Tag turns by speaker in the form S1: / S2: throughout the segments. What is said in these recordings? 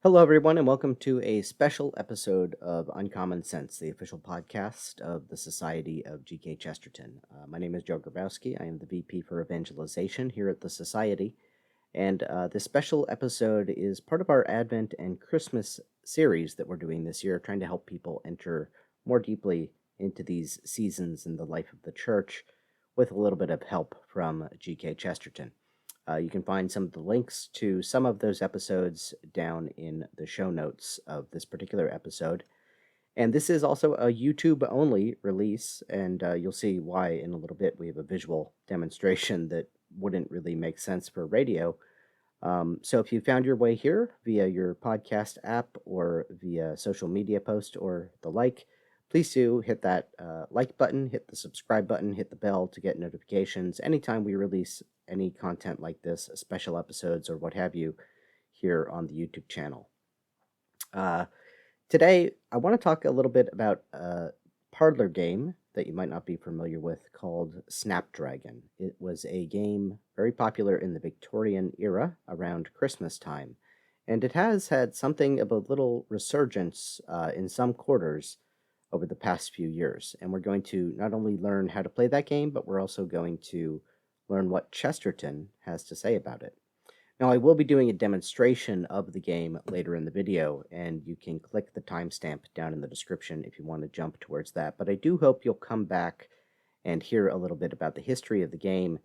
S1: Hello, everyone, and welcome to a special episode of Uncommon Sense, the official podcast of the Society of G.K. Chesterton. My name is Joe Grabowski. I am the VP for Evangelization here at the Society, and this special episode is part of our Advent and Christmas series that we're doing this year, trying to help people enter more deeply into these seasons in the life of the church with a little bit of help from G.K. Chesterton. You can find some of the links to some of those episodes down in the show notes of this particular episode. And this is also a YouTube only release, and you'll see why in a little bit. We have a visual demonstration that wouldn't really make sense for radio. So if you found your way here via your podcast app or via social media post or the like, please do hit that like button, hit the subscribe button, hit the bell to get notifications anytime we release any content like this, special episodes or what have you, here on the YouTube channel. Today, I want to talk a little bit about a parlor game that you might not be familiar with called Snapdragon. It was a game very popular in the Victorian era around Christmas time, and it has had something of a little resurgence in some quarters over the past few years. And we're going to not only learn how to play that game, but we're also going to learn what Chesterton has to say about it. Now, I will be doing a demonstration of the game later in the video, and you can click the timestamp down in the description if you want to jump towards that. But I do hope you'll come back and hear a little bit about the history of the game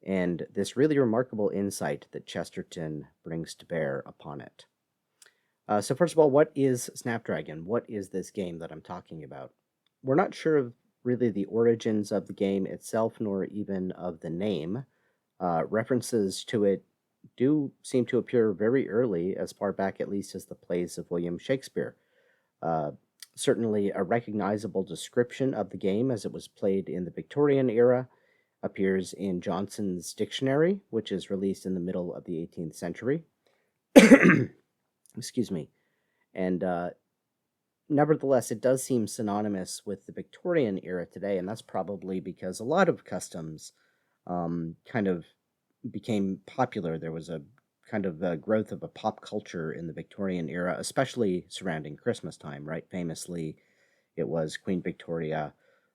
S1: and this really remarkable insight that Chesterton brings to bear upon it. So first of all, what is Snapdragon? What is this game that I'm talking about? We're not sure of really the origins of the game itself, nor even of the name. References to it do seem to appear very early, as far back at least as the plays of William Shakespeare. Certainly a recognizable description of the game as it was played in the Victorian era appears in Johnson's Dictionary, which is released in the middle of the 18th century. Excuse me. And nevertheless, it does seem synonymous with the Victorian era today, and that's probably because a lot of customs kind of became popular. There was a kind of a growth of a pop culture in the Victorian era, especially surrounding Christmas time, right? Famously, it was Queen Victoria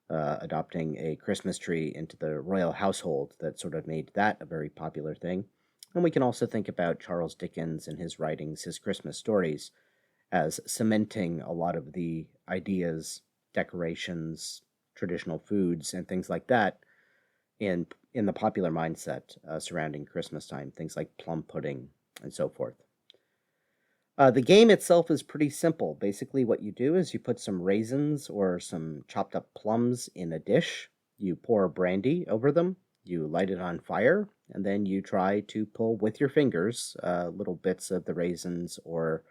S1: adopting a Christmas tree into the royal household that sort of made that a very popular thing. And we can also think about Charles Dickens and his writings, his Christmas stories, as cementing a lot of the ideas, decorations, traditional foods, and things like that in the popular mindset surrounding Christmas time, things like plum pudding and so forth. The game itself is pretty simple. Basically, what you do is you put some raisins or some chopped up plums in a dish, you pour brandy over them, you light it on fire, and then you try to pull with your fingers little bits of the raisins or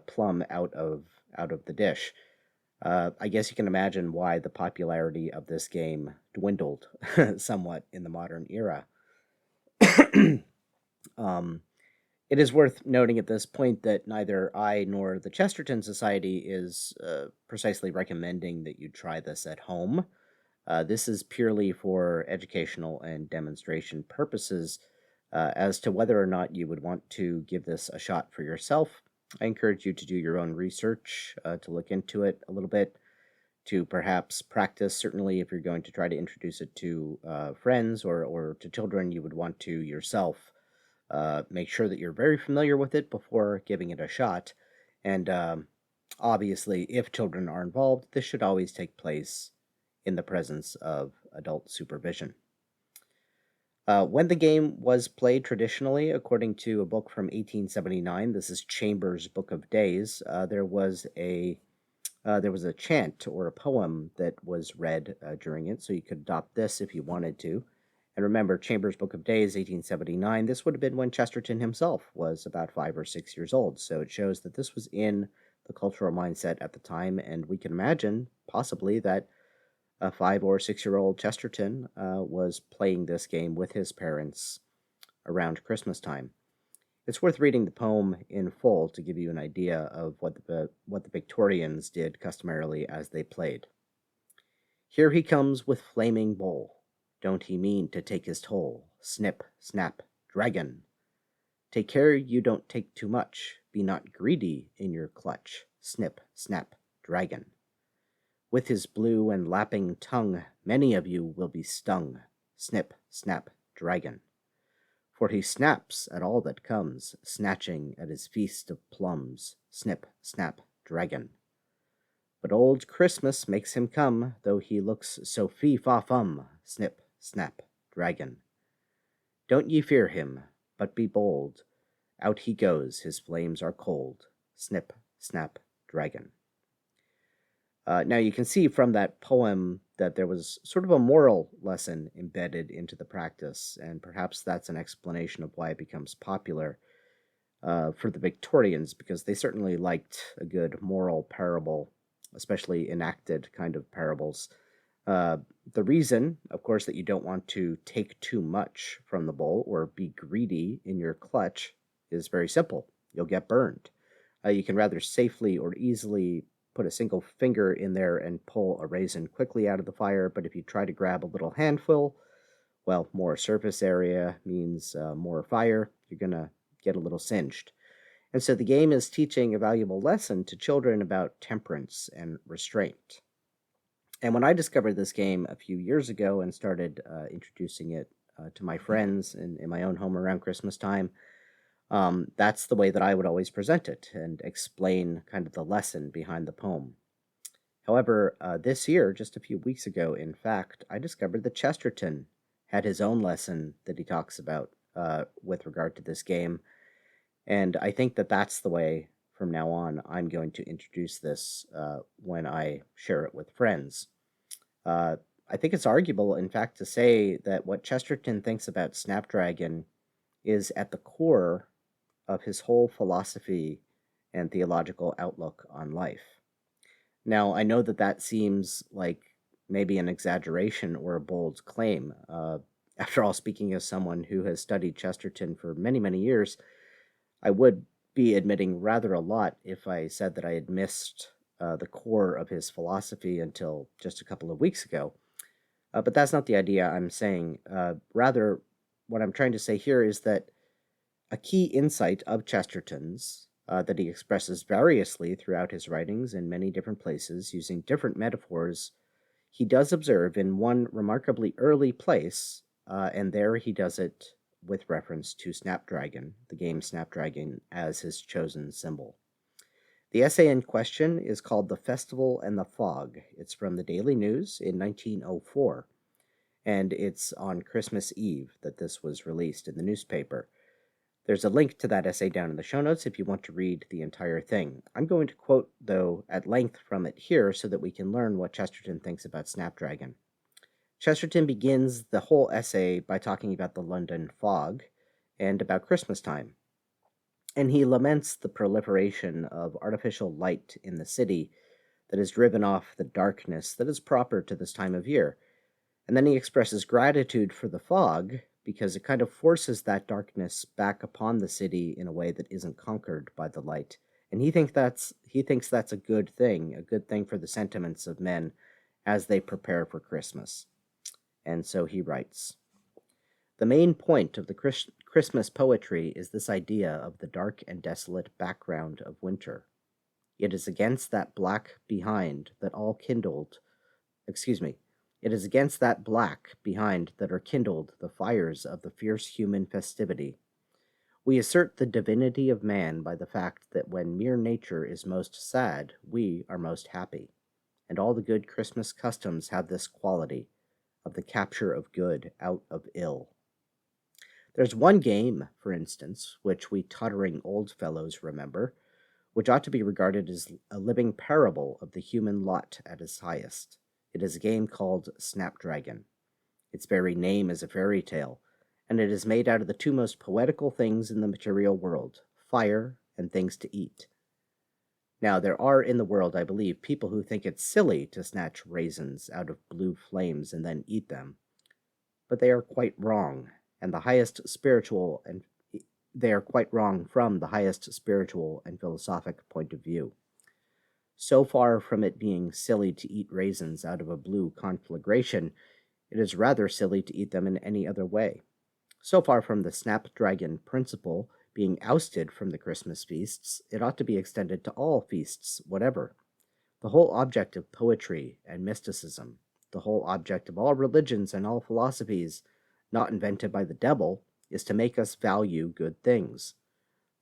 S1: plum out of the dish. I guess you can imagine why the popularity of this game dwindled somewhat in the modern era. It is worth noting at this point that neither I nor the Chesterton Society is precisely recommending that you try this at home. This is purely for educational and demonstration purposes. As to whether or not you would want to give this a shot for yourself, I encourage you to do your own research, to look into it a little bit, to perhaps practice. Certainly, if you're going to try to introduce it to friends or to children, you would want to yourself make sure that you're very familiar with it before giving it a shot. And obviously, if children are involved, this should always take place in the presence of adult supervision. When the game was played traditionally, according to a book from 1879, this is Chambers' Book of Days, there was a chant or a poem that was read during it, so you could adopt this if you wanted to. And remember, Chambers' Book of Days, 1879, this would have been when Chesterton himself was about 5 or 6 years old, so it shows that this was in the cultural mindset at the time, and we can imagine, possibly, that a 5 or 6-year-old Chesterton was playing this game with his parents around Christmas time. It's worth reading the poem in full to give you an idea of what the Victorians did customarily as they played. Here he comes with flaming bowl. Don't he mean to take his toll? Snip, snap, dragon. Take care you don't take too much. Be not greedy in your clutch. Snip, snap, dragon. With his blue and lapping tongue, many of you will be stung. Snip, snap, dragon. For he snaps at all that comes, snatching at his feast of plums. Snip, snap, dragon. But old Christmas makes him come, though he looks so fee-fa-fum. Snip, snap, dragon. Don't ye fear him, but be bold. Out he goes, his flames are cold. Snip, snap, dragon. Now you can see from that poem that there was sort of a moral lesson embedded into the practice, and perhaps that's an explanation of why it becomes popular for the Victorians, because they certainly liked a good moral parable, especially enacted kind of parables. The reason, of course, that you don't want to take too much from the bowl or be greedy in your clutch is very simple. You'll get burned. You can rather safely or easily put a single finger in there and pull a raisin quickly out of the fire, but if you try to grab a little handful, well, more surface area means more fire. You're going to get a little singed. And so the game is teaching a valuable lesson to children about temperance and restraint. And when I discovered this game a few years ago and started introducing it to my friends in my own home around Christmas time, that's the way that I would always present it and explain kind of the lesson behind the poem. However, this year, just a few weeks ago, in fact, I discovered that Chesterton had his own lesson that he talks about with regard to this game. And I think that that's the way, from now on, I'm going to introduce this when I share it with friends. I think it's arguable, in fact, to say that what Chesterton thinks about Snapdragon is at the core of his whole philosophy and theological outlook on life. Now, I know that that seems like maybe an exaggeration or a bold claim. After all, speaking as someone who has studied Chesterton for many, many years, I would be admitting rather a lot if I said that I had missed the core of his philosophy until just a couple of weeks ago. But that's not the idea I'm saying. Rather, what I'm trying to say here is that a key insight of Chesterton's that he expresses variously throughout his writings in many different places using different metaphors, he does observe in one remarkably early place, and there he does it with reference to Snapdragon, the game Snapdragon, as his chosen symbol. The essay in question is called The Festival and the Fog. It's from the Daily News in 1904, and it's on Christmas Eve that this was released in the newspaper. There's a link to that essay down in the show notes if you want to read the entire thing. I'm going to quote, though, at length from it here so that we can learn what Chesterton thinks about Snapdragon. Chesterton begins the whole essay by talking about the London fog and about Christmas time. And he laments the proliferation of artificial light in the city that has driven off the darkness that is proper to this time of year. And then he expresses gratitude for the fog because it kind of forces that darkness back upon the city in a way that isn't conquered by the light. And he thinks that's a good thing for the sentiments of men as they prepare for Christmas. And so he writes, "The main point of the Christmas poetry is this idea of the dark and desolate background of winter. It is against that black behind that it is against that black behind that are kindled the fires of the fierce human festivity. We assert the divinity of man by the fact that when mere nature is most sad, we are most happy. And all the good Christmas customs have this quality of the capture of good out of ill. There's one game, for instance, which we tottering old fellows remember, which ought to be regarded as a living parable of the human lot at its highest. It is a game called Snapdragon. Its very name is a fairy tale, and it is made out of the two most poetical things in the material world, fire and things to eat. Now, there are in the world, I believe, people who think it's silly to snatch raisins out of blue flames and then eat them. But they are quite wrong, and they are quite wrong from the highest spiritual and philosophic point of view. So far from it being silly to eat raisins out of a blue conflagration, it is rather silly to eat them in any other way. So far from the Snapdragon principle being ousted from the Christmas feasts, it ought to be extended to all feasts, whatever. The whole object of poetry and mysticism, the whole object of all religions and all philosophies not invented by the devil, is to make us value good things.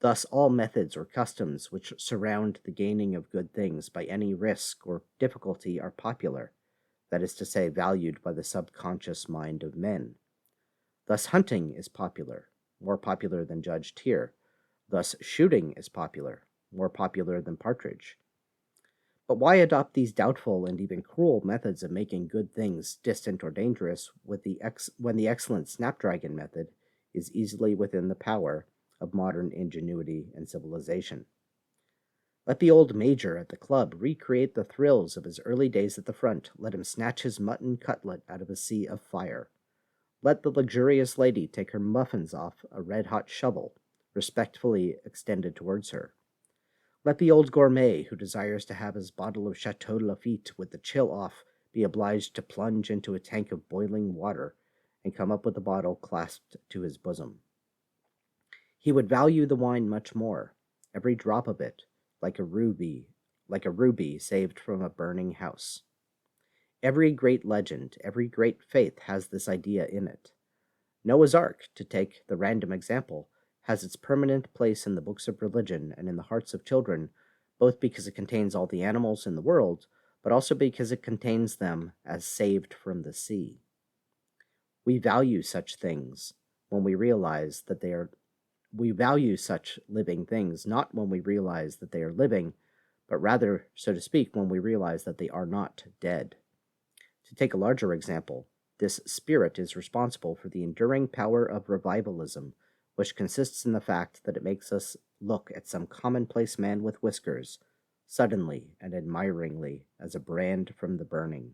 S1: Thus, all methods or customs which surround the gaining of good things by any risk or difficulty are popular, that is to say, valued by the subconscious mind of men. Thus, hunting is popular, more popular than judged here. Thus, shooting is popular, more popular than partridge. But why adopt these doubtful and even cruel methods of making good things distant or dangerous when the excellent snapdragon method is easily within the power of modern ingenuity and civilization? Let the old major at the club recreate the thrills of his early days at the front. Let him snatch his mutton cutlet out of a sea of fire. Let the luxurious lady take her muffins off a red-hot shovel, respectfully extended towards her. Let the old gourmet who desires to have his bottle of Chateau Lafite with the chill off be obliged to plunge into a tank of boiling water and come up with the bottle clasped to his bosom. He would value the wine much more, every drop of it, like a ruby saved from a burning house. Every great legend, every great faith has this idea in it. Noah's Ark, to take the random example, has its permanent place in the books of religion and in the hearts of children, both because it contains all the animals in the world, but also because it contains them as saved from the sea. We value such things when we realize that we value such living things not when we realize that they are living, but rather, so to speak, when we realize that they are not dead. To take a larger example, this spirit is responsible for the enduring power of revivalism, which consists in the fact that it makes us look at some commonplace man with whiskers, suddenly and admiringly, as a brand from the burning.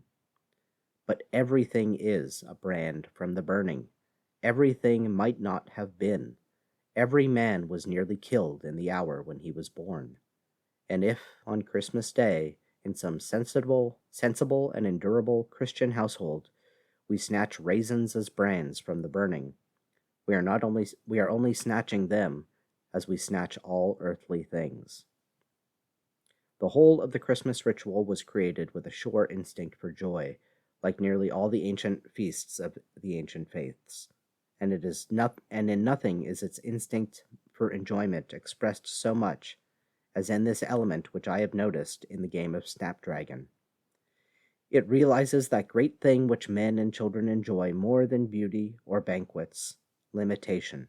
S1: But everything is a brand from the burning. Everything might not have been. Every man was nearly killed in the hour when he was born. And if, on Christmas Day, in some sensible and endurable Christian household, we snatch raisins as brands from the burning, we are only snatching them as we snatch all earthly things. The whole of the Christmas ritual was created with a sure instinct for joy, like nearly all the ancient feasts of the ancient faiths, and in nothing is its instinct for enjoyment expressed so much as in this element which I have noticed in the game of Snapdragon. It realizes that great thing which men and children enjoy more than beauty or banquets, limitation.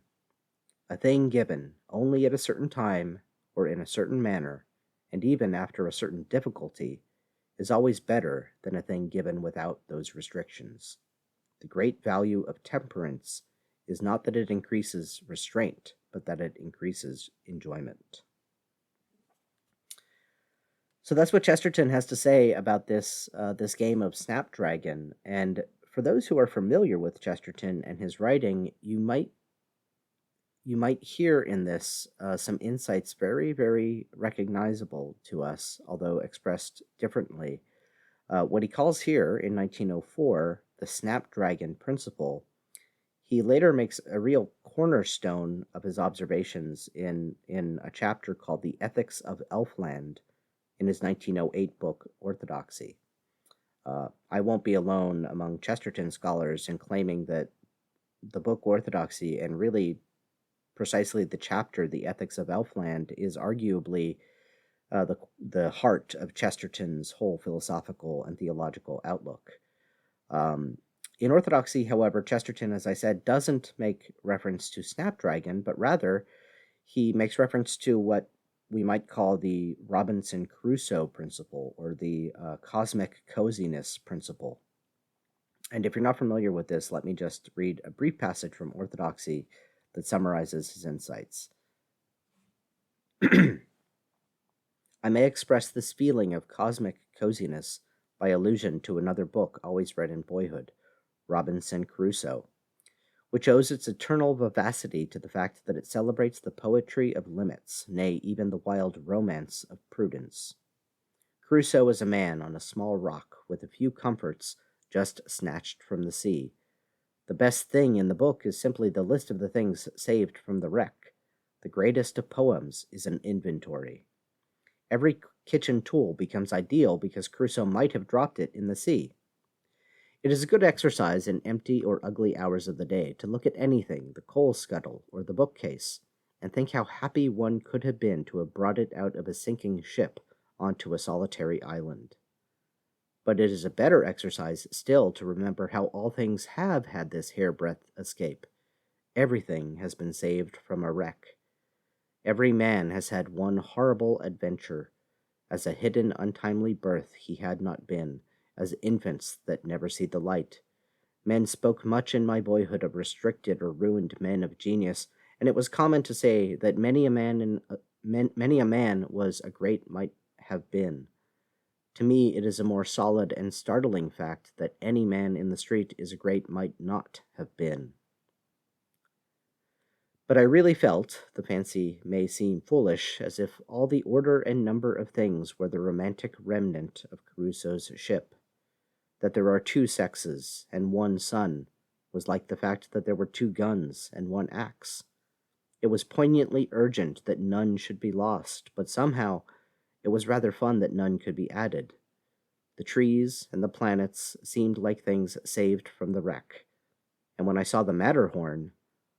S1: A thing given only at a certain time or in a certain manner, and even after a certain difficulty, is always better than a thing given without those restrictions. The great value of temperance is not that it increases restraint, but that it increases enjoyment. So that's what Chesterton has to say about this game of Snapdragon. And for those who are familiar with Chesterton and his writing, you might hear in this some insights very, very recognizable to us, although expressed differently. What he calls here in 1904 the Snapdragon principle, he later makes a real cornerstone of his observations in a chapter called The Ethics of Elfland in his 1908 book, Orthodoxy. I won't be alone among Chesterton scholars in claiming that the book Orthodoxy, and really precisely the chapter, The Ethics of Elfland, is arguably the heart of Chesterton's whole philosophical and theological outlook. In Orthodoxy, however, Chesterton, as I said, doesn't make reference to Snapdragon, but rather he makes reference to what we might call the Robinson Crusoe principle, or the cosmic coziness principle. And if you're not familiar with this, let me just read a brief passage from Orthodoxy that summarizes his insights. I may express this feeling of cosmic coziness by allusion to another book always read in boyhood, Robinson Crusoe, which owes its eternal vivacity to the fact that it celebrates the poetry of limits, nay, even the wild romance of prudence. Crusoe is a man on a small rock with a few comforts just snatched from the sea. The best thing in the book is simply the list of the things saved from the wreck. The greatest of poems is an inventory. Every kitchen tool becomes ideal because Crusoe might have dropped it in the sea. It is a good exercise in empty or ugly hours of the day to look at anything, the coal scuttle or the bookcase, and think how happy one could have been to have brought it out of a sinking ship onto a solitary island. But it is a better exercise still to remember how all things have had this hairbreadth escape. Everything has been saved from a wreck. Every man has had one horrible adventure, as a hidden untimely birth he had not been, as infants that never see the light. Men spoke much in my boyhood of restricted or ruined men of genius, and it was common to say that many a man was a great might have been. To me, it is a more solid and startling fact that any man in the street is a great might not have been. But I really felt, the fancy may seem foolish, as if all the order and number of things were the romantic remnant of Crusoe's ship. That there are two sexes and one sun was like the fact that there were two guns and one axe. It was poignantly urgent that none should be lost, but somehow it was rather fun that none could be added. The trees and the planets seemed like things saved from the wreck, and when I saw the Matterhorn,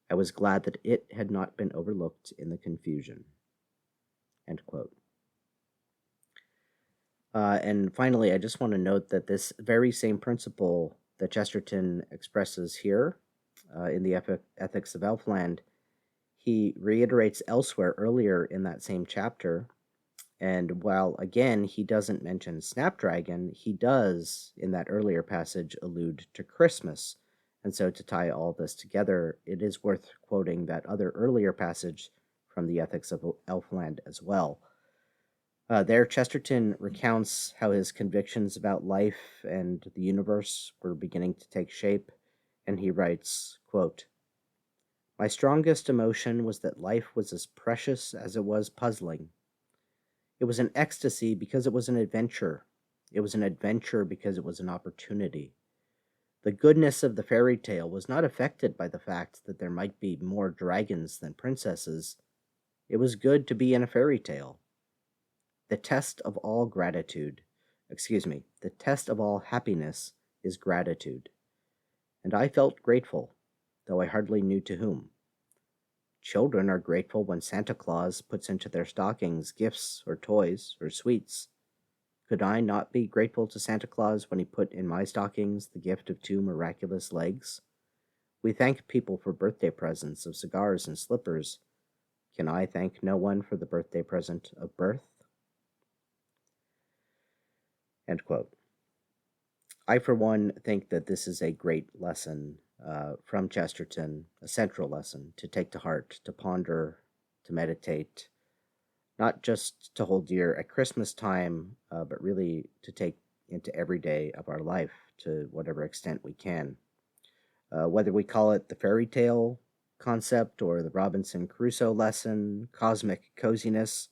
S1: I was glad that it had not been overlooked in the confusion. End quote. And finally, I just want to note that this very same principle that Chesterton expresses here in the Ethics of Elfland, he reiterates elsewhere earlier in that same chapter. And while, again, he doesn't mention Snapdragon, he does, in that earlier passage, allude to Christmas. And so to tie all this together, it is worth quoting that other earlier passage from the Ethics of Elfland as well. There, Chesterton recounts how his convictions about life and the universe were beginning to take shape, and he writes, quote, "My strongest emotion was that life was as precious as it was puzzling. It was an ecstasy because it was an adventure. It was an adventure because it was an opportunity. The goodness of the fairy tale was not affected by the fact that there might be more dragons than princesses. It was good to be in a fairy tale. The test of all happiness is gratitude. And I felt grateful, though I hardly knew to whom. Children are grateful when Santa Claus puts into their stockings gifts or toys or sweets. Could I not be grateful to Santa Claus when he put in my stockings the gift of 2 miraculous legs? We thank people for birthday presents of cigars and slippers. Can I thank no one for the birthday present of birth?" End quote. I, for one, think that this is a great lesson from Chesterton, a central lesson to take to heart, to ponder, to meditate, not just to hold dear at Christmas time, but really to take into every day of our life to whatever extent we can. Whether we call it the fairy tale concept or the Robinson Crusoe lesson, cosmic coziness,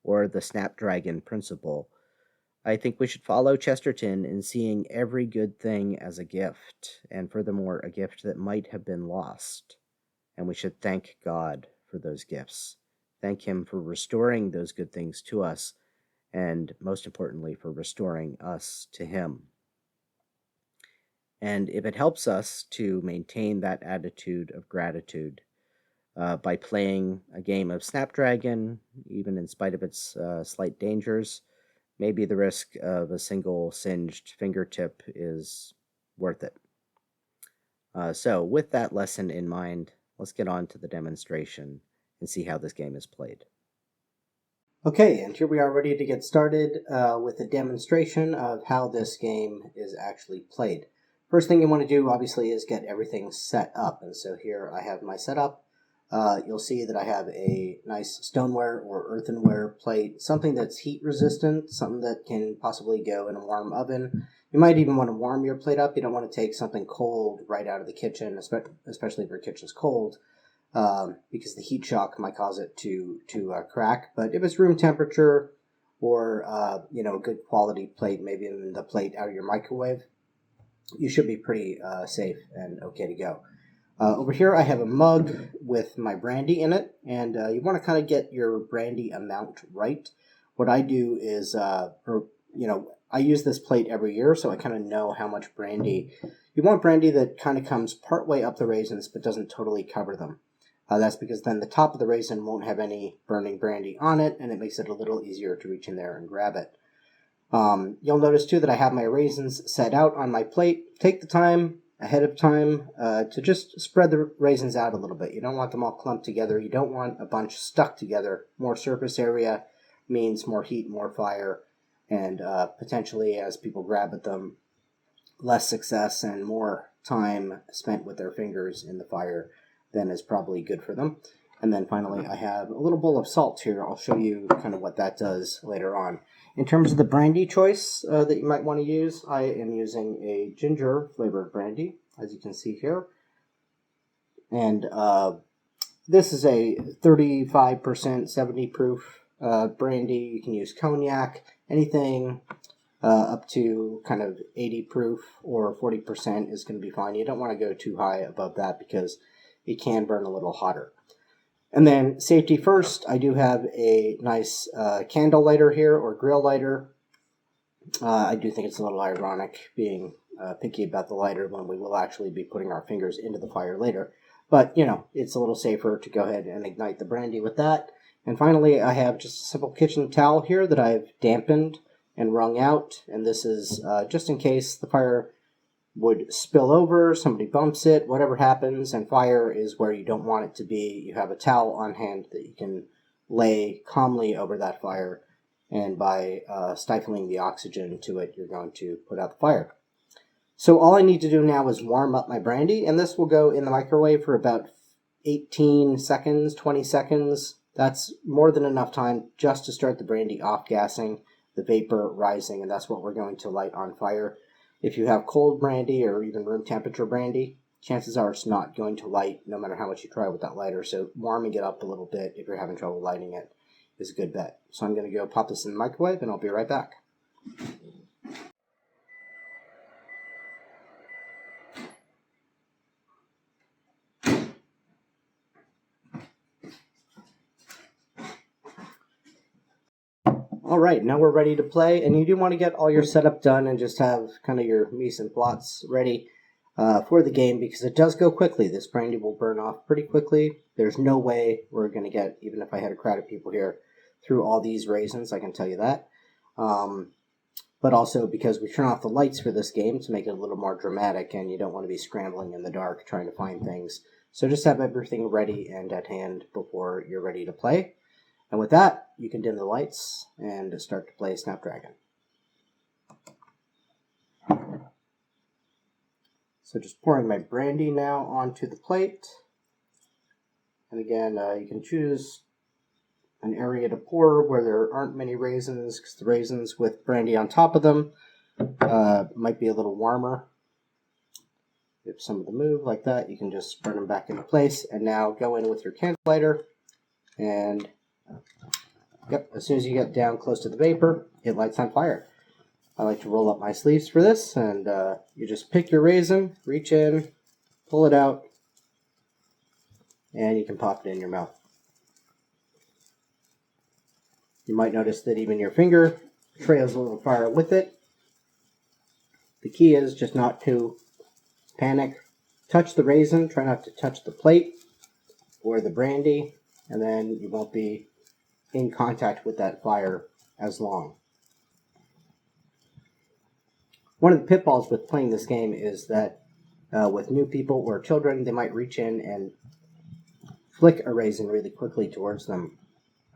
S1: or the Snapdragon principle, I think we should follow Chesterton in seeing every good thing as a gift, and furthermore, a gift that might have been lost. And we should thank God for those gifts. Thank Him for restoring those good things to us, and most importantly, for restoring us to Him. And if it helps us to maintain that attitude of gratitude by playing a game of Snapdragon, even in spite of its slight dangers, maybe the risk of a single singed fingertip is worth it. So with that lesson in mind, let's get on to the demonstration and see how this game is played. Okay, and here we are ready to get started with a demonstration of how this game is actually played. First thing you want to do, obviously, is get everything set up. And so here I have my setup. You'll see that I have a nice stoneware or earthenware plate, something that's heat resistant, something that can possibly go in a warm oven. You might even want to warm your plate up. You don't want to take something cold right out of the kitchen, especially if your kitchen's cold, because the heat shock might cause it to crack. But if it's room temperature or good quality plate, maybe even the plate out of your microwave, you should be pretty safe and okay to go. Over here I have a mug with my brandy in it, and you want to kind of get your brandy amount right. What I do is, I use this plate every year, so I kind of know how much brandy. You want brandy that kind of comes partway up the raisins, but doesn't totally cover them. That's because then the top of the raisin won't have any burning brandy on it, and it makes it a little easier to reach in there and grab it. You'll notice too that I have my raisins set out on my plate. Take the time ahead of time to just spread the raisins out a little bit. You don't want them all clumped together. You don't want a bunch stuck together. More surface area means more heat, more fire, and potentially, as people grab at them, less success and more time spent with their fingers in the fire than is probably good for them. And then finally, I have a little bowl of salt here. I'll show you kind of what that does later on. In terms of the brandy choice that you might want to use, I am using a ginger flavored brandy, as you can see here. And this is a 35%, 70 proof brandy. You can use cognac, anything up to kind of 80 proof or 40% is going to be fine. You don't want to go too high above that because it can burn a little hotter. And then safety first, I do have a nice candle lighter here, or grill lighter. I do think it's a little ironic being picky about the lighter when we will actually be putting our fingers into the fire later. But, it's a little safer to go ahead and ignite the brandy with that. And finally, I have just a simple kitchen towel here that I've dampened and wrung out. And this is just in case the fire would spill over, somebody bumps it, whatever happens, and fire is where you don't want it to be. You have a towel on hand that you can lay calmly over that fire, and by stifling the oxygen to it, you're going to put out the fire. So all I need to do now is warm up my brandy, and this will go in the microwave for about 18 seconds, 20 seconds. That's more than enough time just to start the brandy off-gassing, the vapor rising, and that's what we're going to light on fire. If you have cold brandy or even room temperature brandy, chances are it's not going to light no matter how much you try with that lighter. So warming it up a little bit if you're having trouble lighting it is a good bet. So I'm going to go pop this in the microwave and I'll be right back. All right, now we're ready to play, and you do want to get all your setup done and just have kind of your mise en place ready for the game because it does go quickly. This brandy will burn off pretty quickly. There's no way we're going to get, even if I had a crowd of people here, through all these raisins, I can tell you that. But also because we turn off the lights for this game to make it a little more dramatic, and you don't want to be scrambling in the dark trying to find things. So just have everything ready and at hand before you're ready to play. And with that, you can dim the lights and start to play Snapdragon. So just pouring my brandy now onto the plate. And again, you can choose an area to pour where there aren't many raisins, because the raisins with brandy on top of them might be a little warmer. If some of them move like that, you can just burn them back into place. And now go in with your candle lighter and yep, as soon as you get down close to the vapor, it lights on fire. I like to roll up my sleeves for this, and you just pick your raisin, reach in, pull it out, and you can pop it in your mouth. You might notice that even your finger trails a little fire with it. The key is just not to panic. Touch the raisin, try not to touch the plate or the brandy, and then you won't be in contact with that fire as long. One of the pitfalls with playing this game is that with new people or children, they might reach in and flick a raisin really quickly towards them.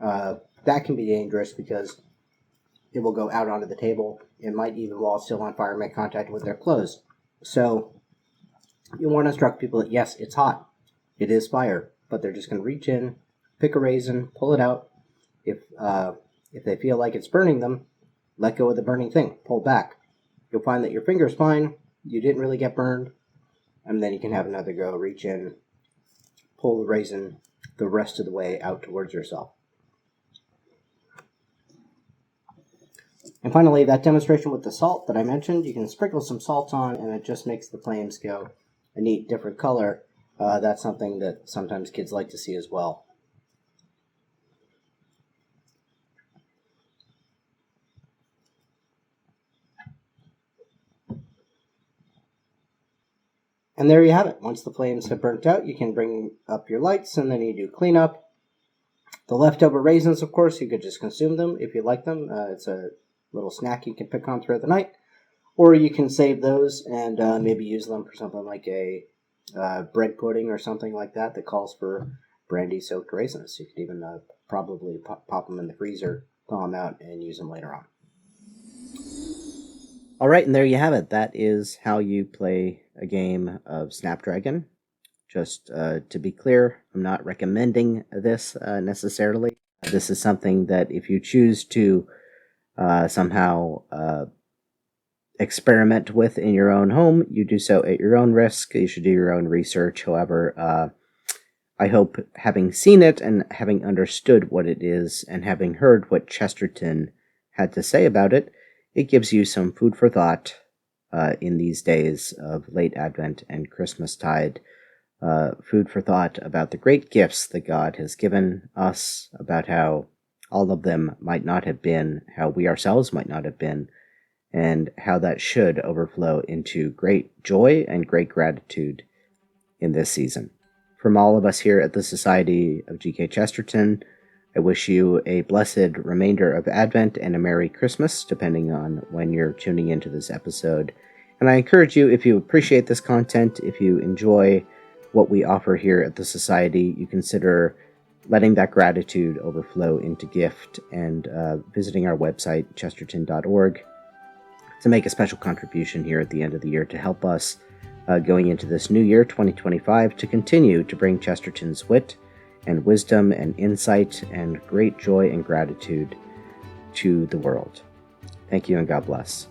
S1: That can be dangerous because it will go out onto the table. It might even, while still on fire, make contact with their clothes. So you want to instruct people that yes, it's hot. It is fire, but they're just going to reach in, pick a raisin, pull it out. If they feel like it's burning them, let go of the burning thing. Pull back. You'll find that your finger's fine. You didn't really get burned. And then you can have another go. Reach in, pull the raisin the rest of the way out towards yourself. And finally, that demonstration with the salt that I mentioned, you can sprinkle some salt on and it just makes the flames go a neat different color. That's something that sometimes kids like to see as well. And there you have it. Once the flames have burnt out, you can bring up your lights, and then you do cleanup. The leftover raisins, of course, you could just consume them if you like them. It's a little snack you can pick on throughout the night. Or you can save those and maybe use them for something like a bread pudding or something like that calls for brandy-soaked raisins. You could even probably pop them in the freezer, thaw them out, and use them later on. All right, and there you have it. That is how you play a game of Snapdragon. Just to be clear, I'm not recommending this necessarily. This is something that if you choose to somehow experiment with in your own home, you do so at your own risk. You should do your own research. However, I hope having seen it and having understood what it is and having heard what Chesterton had to say about it, it gives you some food for thought in these days of late Advent and Christmastide. Food for thought about the great gifts that God has given us, about how all of them might not have been, how we ourselves might not have been, and how that should overflow into great joy and great gratitude in this season. From all of us here at the Society of G.K. Chesterton, I wish you a blessed remainder of Advent and a Merry Christmas, depending on when you're tuning into this episode. And I encourage you, if you appreciate this content, if you enjoy what we offer here at the Society, you consider letting that gratitude overflow into gift and visiting our website, chesterton.org, to make a special contribution here at the end of the year to help us going into this new year, 2025, to continue to bring Chesterton's wit and wisdom and insight and great joy and gratitude to the world. Thank you and God bless.